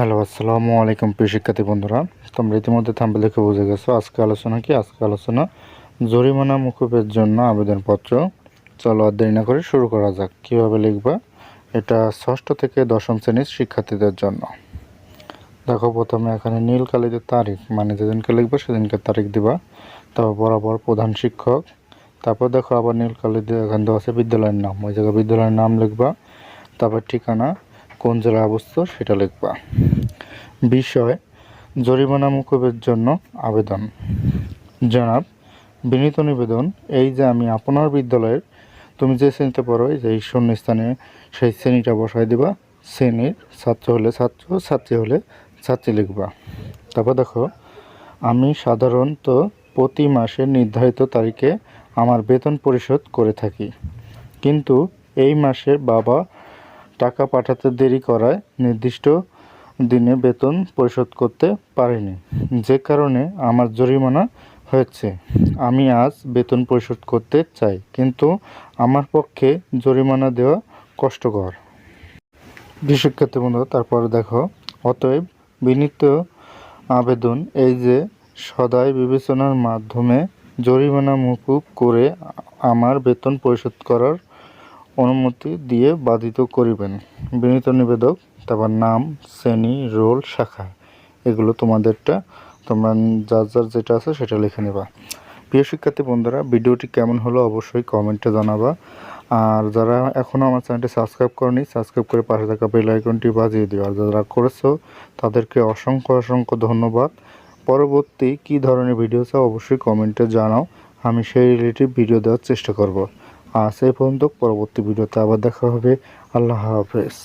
Hello, আসসালামু আলাইকুম প্রিয় শিক্ষার্থী বন্ধুরা। তোমরা ইতিমধ্যে থাম্বনেল দেখে বুঝে গেছো আজকে আলোচনা কি। আজকে আলোচনা জরিমানা মকুবের জন্য আবেদনপত্র। চলো আর দেরি না করে শুরু করা যাক। কীভাবে লিখবা, এটা ষষ্ঠ থেকে দশম শ্রেণীর শিক্ষার্থীদের জন্য। দেখো, প্রথমে এখানে নীল কালিতে তারিখ, মানে যেদিনকে লিখবা সেদিনকে তারিখ দিবা। তারপর বরাবর প্রধান শিক্ষক। তারপর দেখো আবার নীল কালি দিয়ে এখানে দেওয়া আছে বিদ্যালয়ের নাম, ওই জায়গায় বিদ্যালয়ের নাম লিখবা। তারপর ঠিকানা, কোন জেলায় অবস্থিত সেটা লিখবা। বিষয়, জরিমানা মকুবের জন্য আবেদন। জনাব, বিনীত নিবেদন, এই যে আমি আপনার বিদ্যালয়ের, তুমি যে শ্রেণীতে পড়ো এই যে এই শূন্যস্থানে সেই শ্রেণীটা বসাই দিবা। শ্রেণীর ছাত্র হলে ছাত্র, ছাত্রী হলে ছাত্রী লিখবা। তারপর দেখো, আমি সাধারণত প্রতি মাসের নির্ধারিত তারিখে আমার বেতন পরিশোধ করে থাকি, কিন্তু এই মাসে বাবা টাকা পাঠাতে দেরি করায় নির্দিষ্ট দিনে বেতন পরিশোধ করতে পারিনি, যে কারণে আমার জরিমানা হয়েছে। আমি আজ বেতন পরিশোধ করতে চাই, কিন্তু আমার পক্ষে জরিমানা দেওয়া কষ্টকর। শিক্ষার্থী বন্ধু, তারপর দেখো, অতএব বিনীত আবেদন এই যে সদাই বিবেচনার মাধ্যমে জরিমানা মকুব করে আমার বেতন পরিশোধ করার অনুমতি দিয়ে বাধিত করিবেন। বিনীত নিবেদক, তারপর নাম, শ্রেণী, রোল, শাখা, এগুলো তোমাদেরটা তোমরা যার যার যেটা আছে সেটা লিখে নেবা। প্রিয় শিক্ষার্থী বন্ধুরা, ভিডিওটি কেমন হলো অবশ্যই কমেন্টে জানাবা। আর যারা এখনও আমার চ্যানেলটি সাবস্ক্রাইব করনি, সাবস্ক্রাইব করে পাশে থাকা বেল আইকনটি বাজিয়ে দিও। আর যারা করেছো তাদেরকে অসংখ্য অসংখ্য ধন্যবাদ। পরবর্তী কী ধরনের ভিডিও চাও অবশ্যই কমেন্টে জানাও, আমি সেই রিলেটিভ ভিডিও দেওয়ার চেষ্টা করব। আর সেই পর্যন্ত পরবর্তী ভিডিওতে আবার দেখা হবে। আল্লাহ হাফেজ।